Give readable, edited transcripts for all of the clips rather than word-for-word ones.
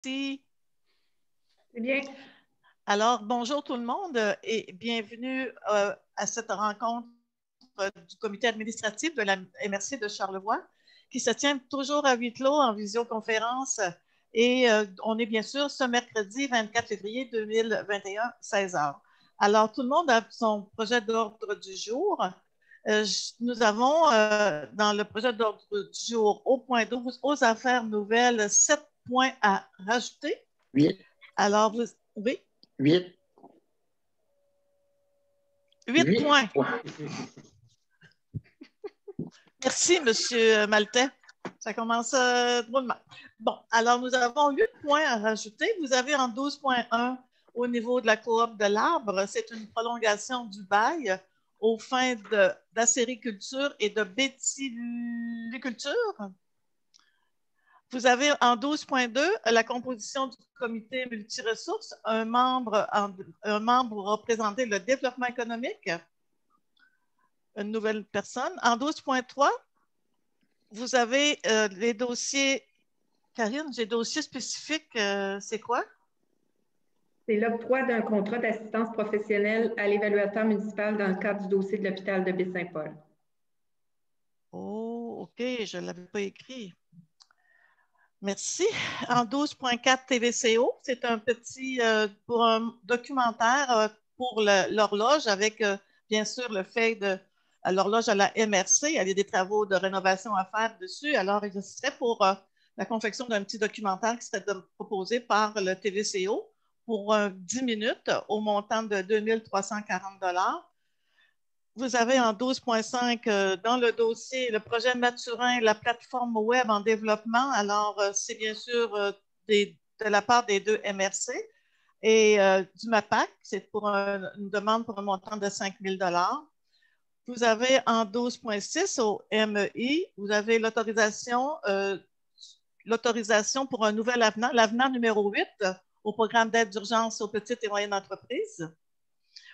Si. C'est bien. Alors, bonjour tout le monde et bienvenue à cette rencontre du comité administratif de la MRC de Charlevoix qui se tient toujours à huis clos en visioconférence et on est bien sûr ce mercredi 24 février 2021, 16 h. Alors, tout le monde a son projet d'ordre du jour. Nous avons dans le projet d'ordre du jour au point 12, aux affaires nouvelles, 7 points à rajouter. 8. Alors, oui? 8. 8 points. Merci, M. Maltais. Ça commence drôlement. Bon, alors nous avons 8 points à rajouter. Vous avez en 12.1 au niveau de la coop de l'arbre, c'est une prolongation du bail aux fins d'acériculture et de bétiliculture. Vous avez en 12.2 la composition du comité multiressources, un membre représentait le développement économique, une nouvelle personne. En 12.3, vous avez les dossiers. Karine, j'ai dossiers spécifiques, c'est quoi? C'est l'octroi d'un contrat d'assistance professionnelle à l'évaluateur municipal dans le cadre du dossier de l'hôpital de Baie-Saint-Paul. Oh, OK, je ne l'avais pas écrit. Merci. En 12.4 TVCO, c'est un petit pour un documentaire pour l'horloge avec bien sûr le fait de l'horloge à la MRC. Il y a des travaux de rénovation à faire dessus. Alors, il serait pour la confection d'un petit documentaire qui serait proposé par le TVCO pour 10 minutes au montant de 2 340 $. Vous avez en 12.5 dans le dossier le projet Maturin, la plateforme web en développement. Alors, c'est bien sûr de la part des deux MRC et du MAPAC. C'est pour une demande pour un montant de 5 000 $. Vous avez en 12.6 au MEI, vous avez l'autorisation pour un nouvel avenant, l'avenant numéro 8 au programme d'aide d'urgence aux petites et moyennes entreprises.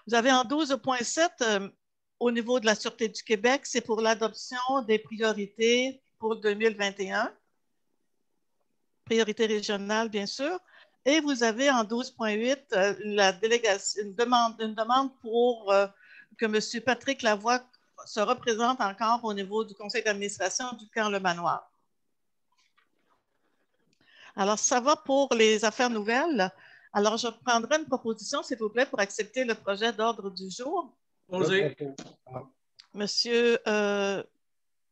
Vous avez en 12.7 au niveau de la Sûreté du Québec, c'est pour l'adoption des priorités pour 2021. Priorités régionales, bien sûr. Et vous avez en 12.8 une demande pour que M. Patrick Lavoie se représente encore au niveau du conseil d'administration du camp Le Manoir. Alors, ça va pour les affaires nouvelles. Alors, je prendrai une proposition, s'il vous plaît, pour accepter le projet d'ordre du jour. Posé. Monsieur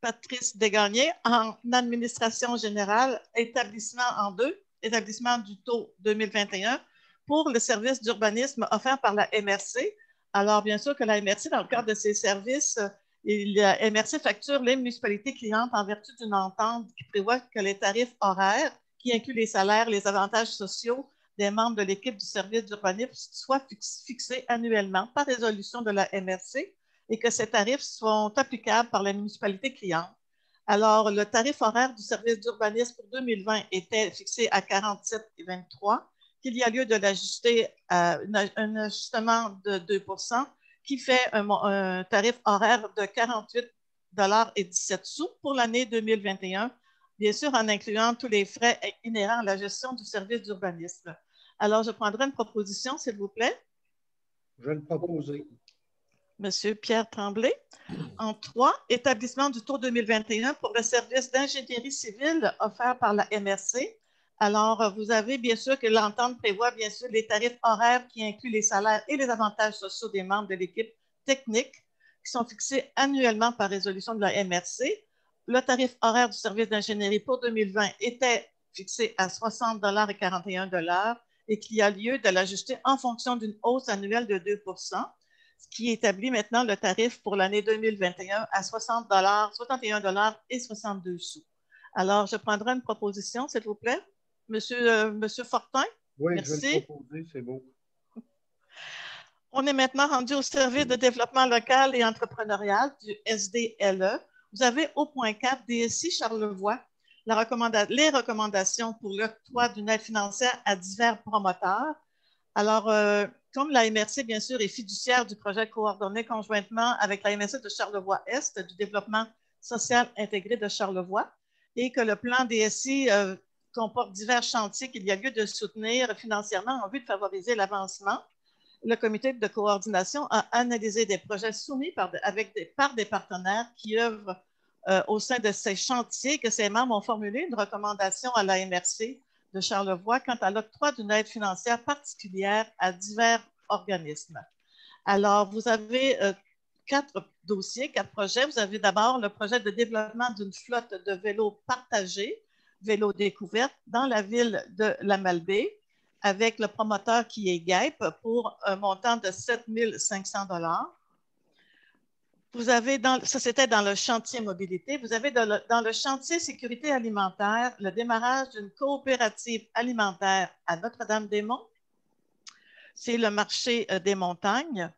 Patrice Desgagnés, en administration générale, établissement en 2, établissement du taux 2021 pour le service d'urbanisme offert par la MRC. Alors, bien sûr que la MRC, dans le cadre de ses services, la MRC facture les municipalités clientes en vertu d'une entente qui prévoit que les tarifs horaires, qui incluent les salaires, les avantages sociaux des membres de l'équipe du service d'urbanisme, soient fixés annuellement par résolution de la MRC et que ces tarifs sont applicables par la municipalité cliente. Alors, le tarif horaire du service d'urbanisme pour 2020 était fixé à 47,23 $, qu'il y a lieu de l'ajuster à un ajustement de 2 % qui fait un tarif horaire de 48,17 $ pour l'année 2021, bien sûr en incluant tous les frais inhérents à la gestion du service d'urbanisme. Alors, je prendrai une proposition, s'il vous plaît. Je vais le proposer. Monsieur Pierre Tremblay. En 3, établissement du taux 2021 pour le service d'ingénierie civile offert par la MRC. Alors, vous avez bien sûr que l'entente prévoit bien sûr les tarifs horaires qui incluent les salaires et les avantages sociaux des membres de l'équipe technique qui sont fixés annuellement par résolution de la MRC. Le tarif horaire du service d'ingénierie pour 2020 était fixé à 60,41 $ et qu'il y a lieu de l'ajuster en fonction d'une hausse annuelle de 2 %, ce qui établit maintenant le tarif pour l'année 2021 à 61,62 $. Alors, je prendrai une proposition, s'il vous plaît. Monsieur Fortin? Oui, merci. Je vais le proposer, c'est beau. On est maintenant rendu au service de développement local et entrepreneurial du SDLE. Vous avez au point 4, DSI Charlevoix, les recommandations pour l'octroi d'une aide financière à divers promoteurs. Alors, comme la MRC, bien sûr, est fiduciaire du projet coordonné conjointement avec la MRC de Charlevoix-Est du développement social intégré de Charlevoix et que le plan DSI comporte divers chantiers qu'il y a lieu de soutenir financièrement en vue de favoriser l'avancement. Le comité de coordination a analysé des projets soumis par des partenaires qui œuvrent au sein de ces chantiers, que ces membres ont formulé une recommandation à la MRC de Charlevoix quant à l'octroi d'une aide financière particulière à divers organismes. Alors, vous avez 4 dossiers, 4 projets. Vous avez d'abord le projet de développement d'une flotte de vélos partagés, vélos découvertes, dans la ville de la Malbaie, avec le promoteur qui est GAIP pour un montant de 7 500 $. Vous avez, ça c'était dans le chantier mobilité, vous avez dans le chantier sécurité alimentaire le démarrage d'une coopérative alimentaire à Notre-Dame-des-Monts. C'est le marché des montagnes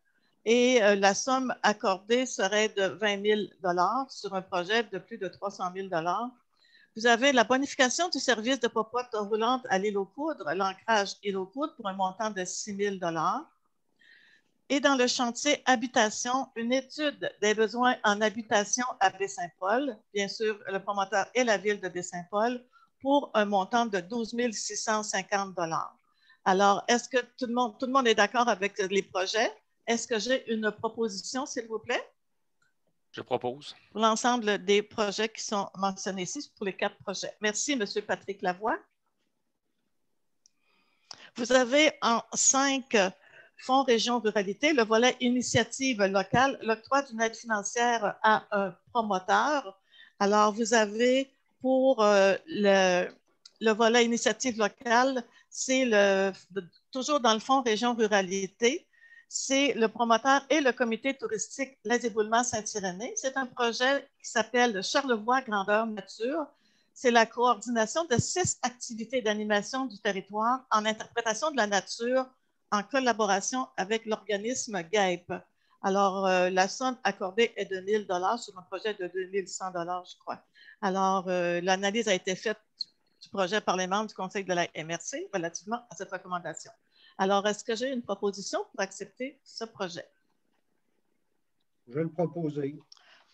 et la somme accordée serait de 20 000 $ sur un projet de plus de 300 000 $. Vous avez la bonification du service de popote roulante à l'île aux Coudres, l'ancrage île aux Coudres pour un montant de 6 000 $. Et dans le chantier habitation, une étude des besoins en habitation à Baie-Saint-Paul, bien sûr, le promoteur est la ville de Baie-Saint-Paul, pour un montant de 12 650 $. Alors, est-ce que tout le monde est d'accord avec les projets? Est-ce que j'ai une proposition, s'il vous plaît? Je propose. Pour l'ensemble des projets qui sont mentionnés ici, pour les 4 projets. Merci, M. Patrick Lavoie. Vous avez en 5 Fonds Région Ruralité, le volet initiative locale, l'octroi d'une aide financière à un promoteur. Alors, vous avez pour le volet initiative locale, c'est toujours dans le Fonds Région Ruralité, c'est le promoteur et le comité touristique Les Éboulements Saint-Irénée. C'est un projet qui s'appelle Charlevoix Grandeur Nature. C'est la coordination de 6 activités d'animation du territoire en interprétation de la nature en collaboration avec l'organisme GAIP. Alors, la somme accordée est de 1 000 $ sur un projet de 2 100 $, je crois. Alors, l'analyse a été faite du projet par les membres du Conseil de la MRC relativement à cette recommandation. Alors, est-ce que j'ai une proposition pour accepter ce projet? Je vais le proposer.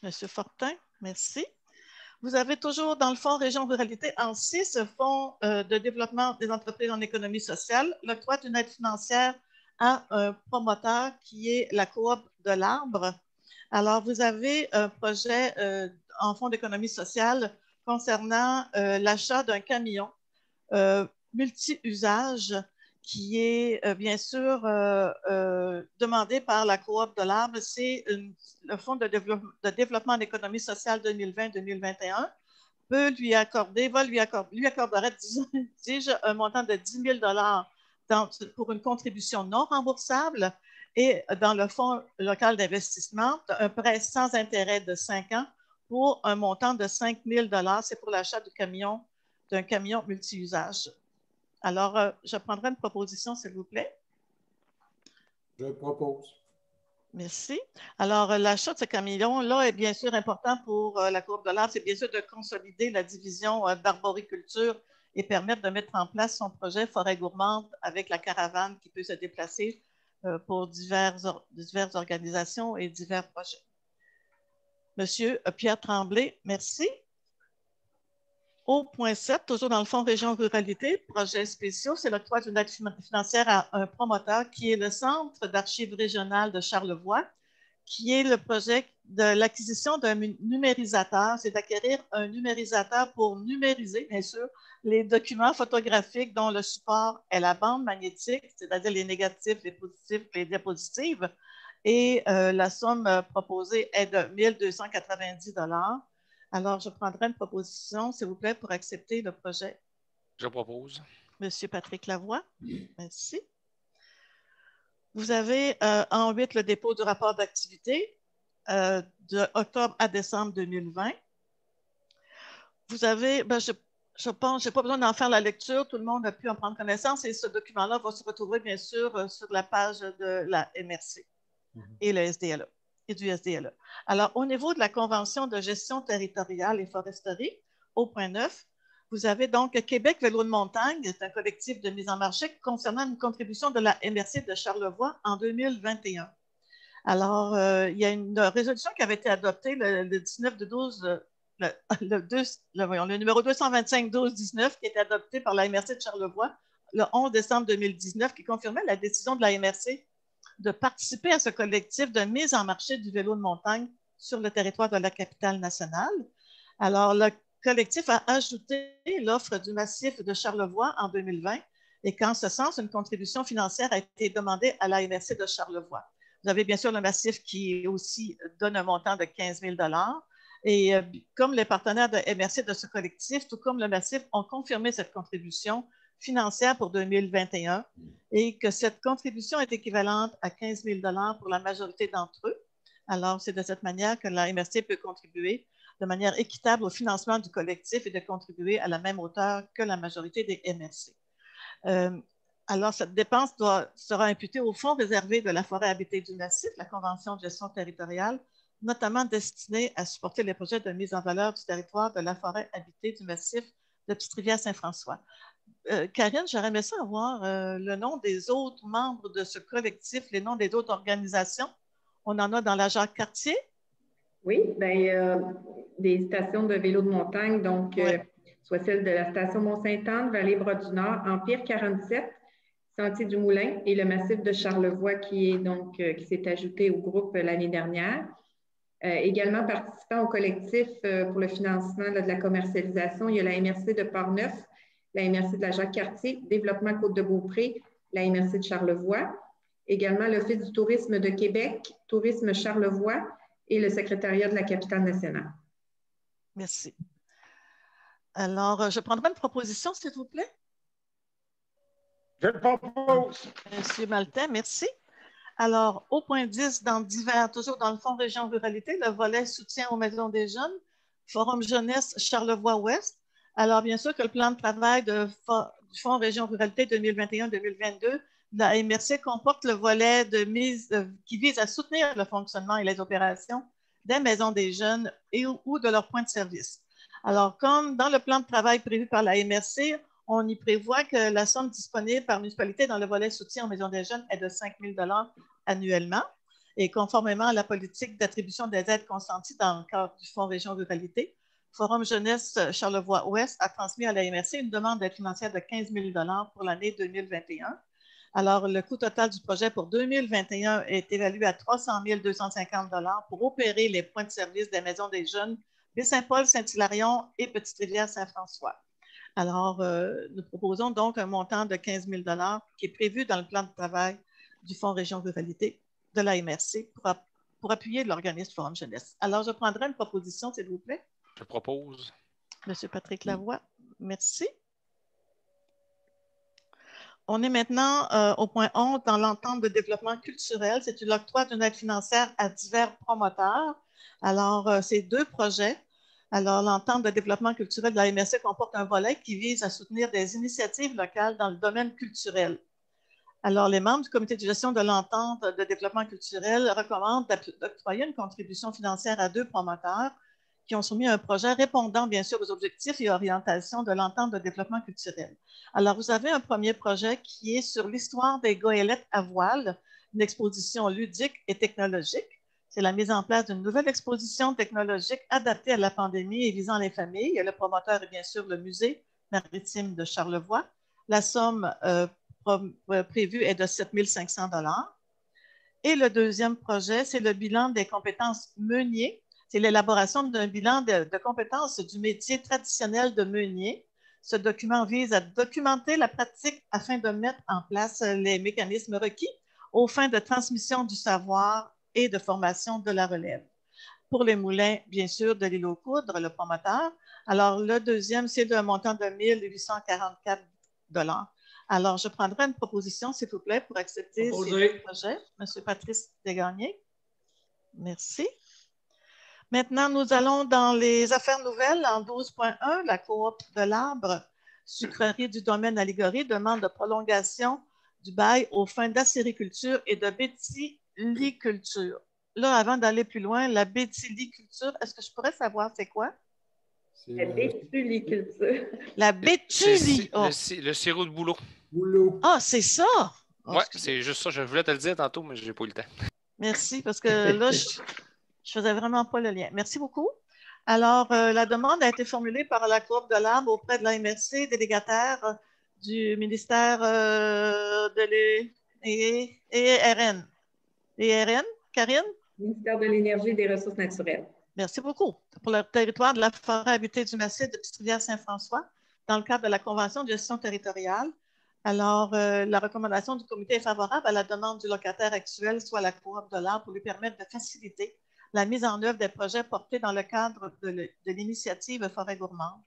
Monsieur Fortin, merci. Vous avez toujours dans le Fonds Région Ruralité en 6 fonds de développement des entreprises en économie sociale, l'octroi d'une aide financière à un promoteur qui est la coop de l'Arbre. Alors, vous avez un projet en fonds d'économie sociale concernant l'achat d'un camion multi-usage qui est bien sûr demandé par la coop de l'Arbre. C'est le Fonds de développement d'économie sociale 2020-2021 lui accorderait, dis-je, un montant de 10 000 $ pour une contribution non remboursable et dans le Fonds local d'investissement, un prêt sans intérêt de 5 ans pour un montant de 5 000 $. C'est pour l'achat d'un camion multi-usage. Alors, je prendrai une proposition, s'il vous plaît. Je propose. Merci. Alors, l'achat de ce camion-là est bien sûr important pour la coop de l'Arbre. C'est bien sûr de consolider la division d'arboriculture et permettre de mettre en place son projet Forêt gourmande avec la caravane qui peut se déplacer pour diverses organisations et divers projets. Monsieur Pierre Tremblay, merci. Au point 7, toujours dans le Fonds Région Ruralité, projets spéciaux, c'est l'octroi d'une aide financière à un promoteur qui est le Centre d'archives régionales de Charlevoix, qui est le projet de l'acquisition d'un numérisateur, c'est d'acquérir un numérisateur pour numériser, bien sûr, les documents photographiques dont le support est la bande magnétique, c'est-à-dire les négatifs, les positifs, les diapositives. Et la somme proposée est de 1 290 $. Alors, je prendrai une proposition, s'il vous plaît, pour accepter le projet. Je propose. Monsieur Patrick Lavoie, merci. Vous avez en 8 le dépôt du rapport d'activité de octobre à décembre 2020. Vous avez, je pense, je n'ai pas besoin d'en faire la lecture, tout le monde a pu en prendre connaissance et ce document-là va se retrouver bien sûr sur la page de la MRC et le SDLE. Et du SDLE. Alors, au niveau de la Convention de gestion territoriale et foresterie, au point 9, vous avez donc Québec Vélo de montagne, c'est un collectif de mise en marché concernant une contribution de la MRC de Charlevoix en 2021. Alors, il y a une résolution qui avait été adoptée le 19 de 12 le numéro 225-12-19 qui est adopté par la MRC de Charlevoix le 11 décembre 2019 qui confirmait la décision de la MRC de participer à ce collectif de mise en marché du vélo de montagne sur le territoire de la capitale nationale. Alors, le collectif a ajouté l'offre du massif de Charlevoix en 2020 et qu'en ce sens, une contribution financière a été demandée à la MRC de Charlevoix. Vous avez bien sûr le massif qui aussi donne un montant de 15 000 $. Et comme les partenaires de MRC de ce collectif, tout comme le massif, ont confirmé cette contribution financière pour 2021 et que cette contribution est équivalente à 15 000 $ pour la majorité d'entre eux. Alors, c'est de cette manière que la MRC peut contribuer de manière équitable au financement du collectif et de contribuer à la même hauteur que la majorité des MRC. Alors, cette dépense sera imputée au fonds réservé de la forêt habitée du massif, la Convention de gestion territoriale, notamment destinée à supporter les projets de mise en valeur du territoire de la forêt habitée du massif de Petite-Rivière-Saint-François. Karine, j'aurais aimé ça avoir le nom des autres membres de ce collectif, les noms des autres organisations. On en a dans la Jacques-Cartier. Oui, bien, des stations de vélo de montagne, donc soit celle de la station Mont-Sainte-Anne, Vallée-Bras-du-Nord, Empire 47, Sentier du Moulin et le massif de Charlevoix qui s'est ajouté au groupe l'année dernière. Également participant au collectif pour le financement de la commercialisation, il y a la MRC de Portneuf, la MRC de la Jacques-Cartier, Développement Côte-de-Beaupré, la MRC de Charlevoix, également l'Office du tourisme de Québec, Tourisme Charlevoix et le secrétariat de la capitale nationale. Merci. Alors, je prendrai une proposition, s'il vous plaît. Je le propose. Monsieur Maltais, merci. Alors, au point 10, dans divers, toujours dans le Fonds Région Ruralité, le volet soutien aux maisons des jeunes, Forum Jeunesse Charlevoix-Ouest. Alors, bien sûr que le plan de travail du Fonds Région Ruralité 2021-2022, la MRC comporte le volet qui vise à soutenir le fonctionnement et les opérations des maisons des jeunes ou de leurs points de service. Alors, comme dans le plan de travail prévu par la MRC, on y prévoit que la somme disponible par municipalité dans le volet soutien aux maisons des jeunes est de 5 000 $ annuellement. Et conformément à la politique d'attribution des aides consenties dans le cadre du Fonds Région Ruralité, Forum Jeunesse Charlevoix-Ouest a transmis à la MRC une demande d'aide financière de 15 000 $ pour l'année 2021. Alors, le coût total du projet pour 2021 est évalué à 300 250 $ pour opérer les points de service des maisons des jeunes de Saint-Paul, Saint-Hilarion et Petite-Rivière-Saint-François. Alors, nous proposons donc un montant de 15 000 $ qui est prévu dans le plan de travail du Fonds Région Ruralité de la MRC pour appuyer l'organisme Forum Jeunesse. Alors, je prendrai une proposition, s'il vous plaît. Je propose. Monsieur Patrick Lavoie, merci. On est maintenant au point 11 dans l'entente de développement culturel. C'est l'octroi d'une aide financière à divers promoteurs. Alors, c'est 2 projets. Alors, l'entente de développement culturel de la MRC comporte un volet qui vise à soutenir des initiatives locales dans le domaine culturel. Alors, les membres du comité de gestion de l'entente de développement culturel recommandent d'octroyer une contribution financière à 2 promoteurs qui ont soumis un projet répondant bien sûr aux objectifs et orientations de l'entente de développement culturel. Alors, vous avez un premier projet qui est sur l'histoire des goélettes à voile, une exposition ludique et technologique. C'est la mise en place d'une nouvelle exposition technologique adaptée à la pandémie et visant les familles. Et le promoteur est bien sûr le Musée maritime de Charlevoix. La somme prévue est de 7 500 $. Et le deuxième projet, c'est le bilan des compétences meunier. C'est l'élaboration d'un bilan de compétences du métier traditionnel de meunier. Ce document vise à documenter la pratique afin de mettre en place les mécanismes requis aux fins de transmission du savoir et de formation de la relève. Pour les moulins, bien sûr, de l'île aux Coudres, le promoteur. Alors, le deuxième, c'est d'un montant de 1 844 $. Alors, je prendrai une proposition, s'il vous plaît, pour accepter ces 2 projets. Monsieur Patrice Desgagnés. Merci. Maintenant, nous allons dans les affaires nouvelles en 12.1. La coop de l'Arbre, sucrerie du domaine Allégorie, demande de prolongation du bail aux fins d'acériculture et de béthyliculture. Là, avant d'aller plus loin, la béthyliculture, est-ce que je pourrais savoir c'est quoi? La béthyliculture. La béthylie. Le sirop de bouleau. Ah, c'est ça? Oui, c'est juste ça. Je voulais te le dire tantôt, mais je n'ai pas eu le temps. Merci, parce que là, je ne faisais vraiment pas le lien. Merci beaucoup. Alors, la demande a été formulée par la Coop de l'Arbre auprès de la MRC, délégataire du ministère de l'ERN. ERN, Karine? Ministère de l'Énergie et des Ressources naturelles. Merci beaucoup. Pour le territoire de la forêt habitée du massif de Petite-Rivière-Saint-François, dans le cadre de la Convention de gestion territoriale. Alors, la recommandation du comité est favorable à la demande du locataire actuel, soit la Coop de l'Arbre, pour lui permettre de faciliter la mise en œuvre des projets portés dans le cadre de l'initiative Forêt gourmande.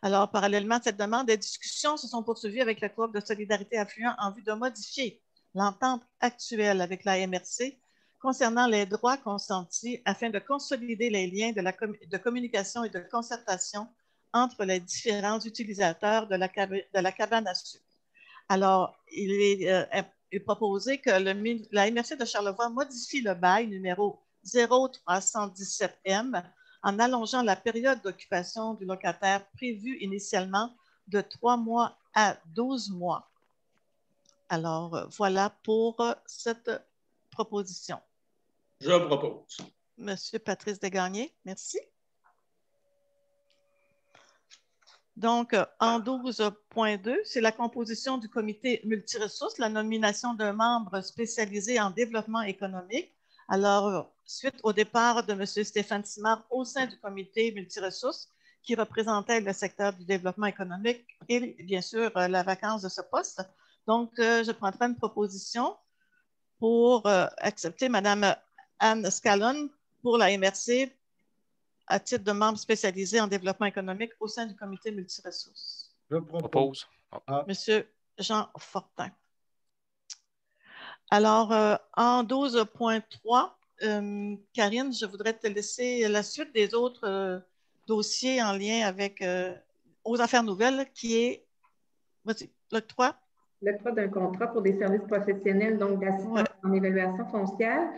Alors, parallèlement à cette demande, des discussions se sont poursuivies avec la Coop de solidarité affluent en vue de modifier l'entente actuelle avec la MRC concernant les droits consentis afin de consolider les liens de communication et de concertation entre les différents utilisateurs de la cabane à sucre. Alors, il est proposé que la MRC de Charlevoix modifie le bail numéro 0317M en allongeant la période d'occupation du locataire prévue initialement de 3 mois à 12 mois. Alors, voilà pour cette proposition. Je propose. Monsieur Patrice Desgagnés, merci. Donc, en 12.2, c'est la composition du comité multiressources, la nomination d'un membre spécialisé en développement économique. Alors, suite au départ de M. Stéphane Simard au sein du comité multiressources, qui représentait le secteur du développement économique et bien sûr la vacance de ce poste. Donc, je prendrai une proposition pour accepter Mme Anne Scallon pour la MRC à titre de membre spécialisé en développement économique au sein du comité multiressources. Je propose. Monsieur Jean Fortin. Alors, en 12.3, Karine, je voudrais te laisser la suite des autres dossiers en lien avec aux affaires nouvelles, qui est, vas-y, l'octroi. L'octroi d'un contrat pour des services professionnels, donc d'assistance en évaluation foncière.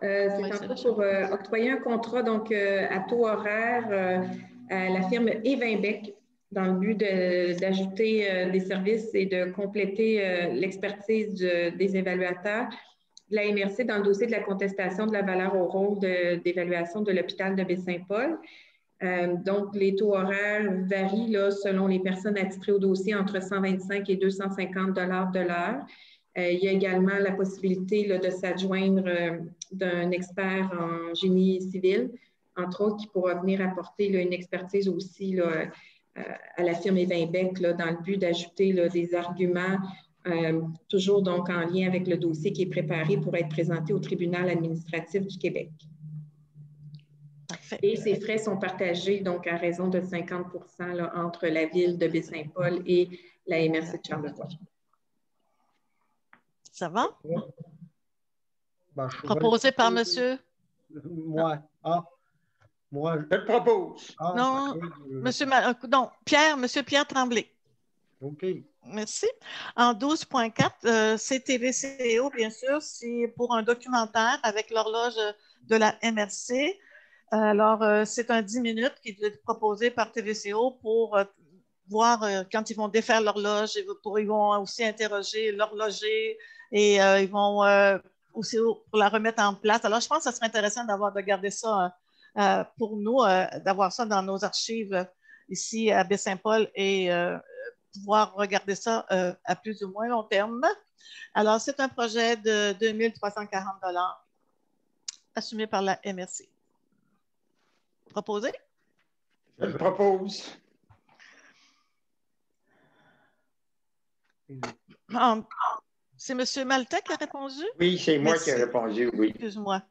C'est un peu pour octroyer un contrat donc, à taux horaire à la firme Evinbec dans le but d'ajouter des services et de compléter l'expertise des évaluateurs de la MRC dans le dossier de la contestation de la valeur au rôle d'évaluation de l'hôpital de Baie-Saint-Paul. Donc, les taux horaires varient là, selon les personnes attitrées au dossier entre 125 et 250 $ de l'heure. Il y a également la possibilité là, de s'adjoindre d'un expert en génie civil, entre autres, qui pourra venir apporter là, une expertise aussi là, à la firme Evinbec là, dans le but d'ajouter là, des arguments, toujours donc en lien avec le dossier qui est préparé pour être présenté au tribunal administratif du Québec. Parfait. Et ces frais sont partagés donc à raison de 50 % là, entre la ville de Baie-Saint-Paul et la MRC de Charlevoix. Ça va? Ben, Proposé par monsieur? Moi. Moi. Je le propose. Non, non, monsieur Pierre Tremblay. OK. Merci. En 12.4, c'est TVCO, bien sûr, c'est pour un documentaire avec l'horloge de la MRC. Alors, c'est un 10 minutes qui est proposé par TVCO pour voir quand ils vont défaire l'horloge, ils vont aussi interroger l'horloger et ils vont aussi pour la remettre en place. Alors, je pense que ça serait intéressant de garder ça pour nous, d'avoir ça dans nos archives ici à Baie-Saint-Paul et pouvoir regarder ça à plus ou moins long terme. Alors, c'est un projet de 2 340 $ assumé par la MRC. Proposé? Je le propose. C'est M. Maltais qui a répondu? Oui, c'est moi Merci. qui ai répondu, oui. Excuse-moi.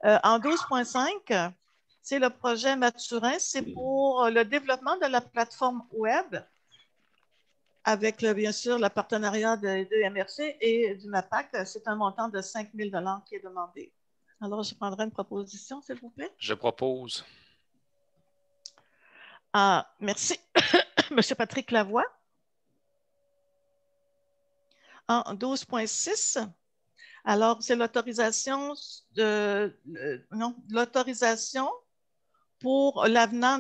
En 12.5, c'est le projet Mathurin. C'est pour le développement de la plateforme web avec, bien sûr, le partenariat de MRC et du MAPAC. C'est un montant de 5 000 $ qui est demandé. Alors, je prendrai une proposition, s'il vous plaît. Je propose. Merci. M. Patrick Lavoie. En 12.6, alors c'est l'autorisation pour l'avenant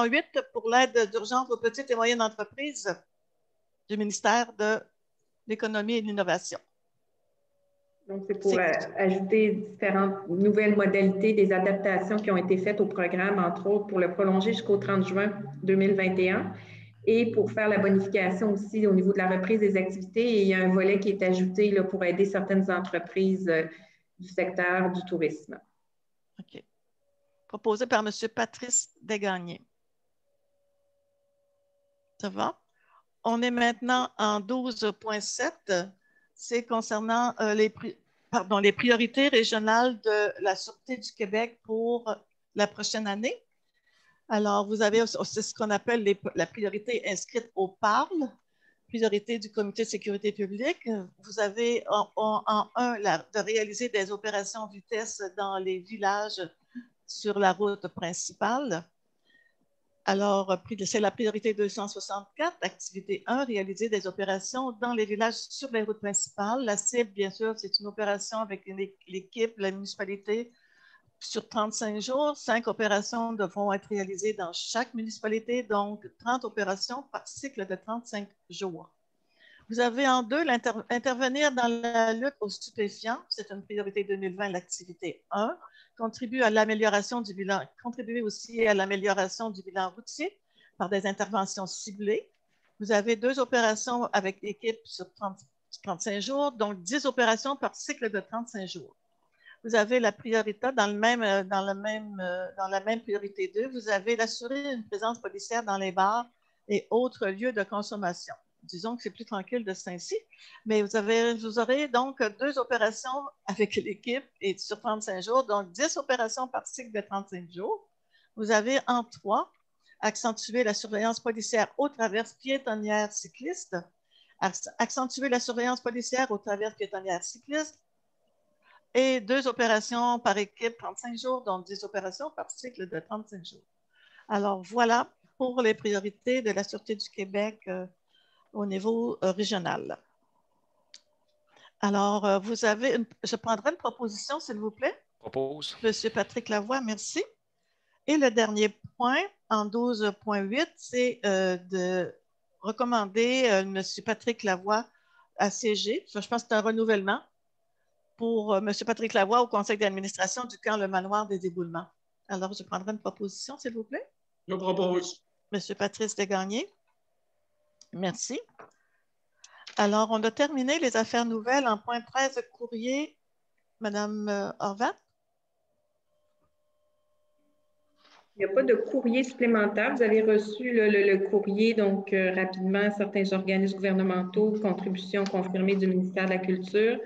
8 pour l'aide d'urgence aux petites et moyennes entreprises du ministère de l'Économie et de l'Innovation. Donc, c'est pour ajouter différentes nouvelles modalités, des adaptations qui ont été faites au programme, entre autres, pour le prolonger jusqu'au 30 juin 2021 et pour faire la bonification aussi au niveau de la reprise des activités. Et il y a un volet qui est ajouté là, pour aider certaines entreprises du secteur du tourisme. OK. Proposé par M. Patrice Desgagnés. Ça va? On est maintenant en 12.7. C'est concernant les priorités régionales de la Sûreté du Québec pour la prochaine année. Alors, vous avez aussi ce qu'on appelle la priorité inscrite au PARL, priorité du Comité de sécurité publique. Vous avez en un de réaliser des opérations vitesse dans les villages sur la route principale. Alors, c'est la priorité 264, activité 1, réaliser des opérations dans les villages sur les routes principales. La cible, bien sûr, c'est une opération avec l'équipe, la municipalité sur 35 jours. 5 opérations devront être réalisées dans chaque municipalité, donc 30 opérations par cycle de 35 jours. Vous avez en deux intervenir dans la lutte aux stupéfiants. C'est une priorité 2020, l'activité 1. Contribuer à l'amélioration du bilan, contribuer aussi à l'amélioration du bilan routier par des interventions ciblées. Vous avez 2 opérations avec l'équipe sur 35 jours, donc 10 opérations par cycle de 35 jours. Vous avez la priorité dans la même priorité 2, vous avez d'assurer une présence policière dans les bars et autres lieux de consommation. Disons que c'est plus tranquille de ce temps-ci, mais vous aurez donc 2 opérations avec l'équipe et sur 35 jours, donc 10 opérations par cycle de 35 jours. Vous avez en 3, accentuer la surveillance policière aux traverses piétonnières cyclistes, accentuer la surveillance policière aux traverses piétonnières cyclistes et 2 opérations par équipe 35 jours, donc 10 opérations par cycle de 35 jours. Alors voilà pour les priorités de la Sûreté du Québec au niveau régional. Alors, je prendrai une proposition, s'il vous plaît. Propose. Monsieur Patrick Lavoie, merci. Et le dernier point, en 12.8, c'est de recommander monsieur Patrick Lavoie à siéger. Je pense que c'est un renouvellement pour monsieur Patrick Lavoie au conseil d'administration du camp Le Manoir des Éboulements. Alors, je prendrai une proposition, s'il vous plaît. Je propose. Monsieur Patrice Desgagnés. Merci. Alors, on a terminé les affaires nouvelles en point 13, courrier. Madame Horvat? Il n'y a pas de courrier supplémentaire. Vous avez reçu le courrier, donc rapidement, certains organismes gouvernementaux, contributions confirmées du ministère de la Culture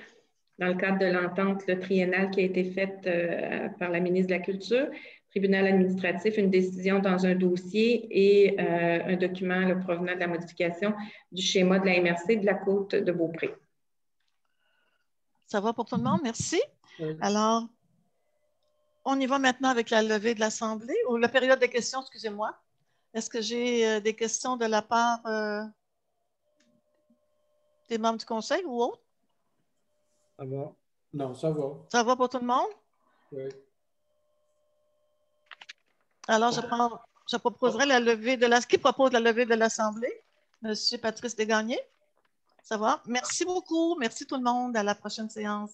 dans le cadre de l'entente triennale qui a été faite par la ministre de la Culture. Tribunal administratif, une décision dans un dossier et un document provenant de la modification du schéma de la MRC de la Côte de Beaupré. Ça va pour tout le monde? Merci. Oui. Alors, on y va maintenant avec la levée de l'Assemblée ou la période des questions, excusez-moi. Est-ce que j'ai des questions de la part des membres du Conseil ou autres? Ça va? Non, ça va. Ça va pour tout le monde? Oui. Alors, je proposerai la levée de l'Assemblée. Qui propose la levée de l'Assemblée? Monsieur Patrice Desgagnés. Ça va? Merci beaucoup. Merci tout le monde. À la prochaine séance.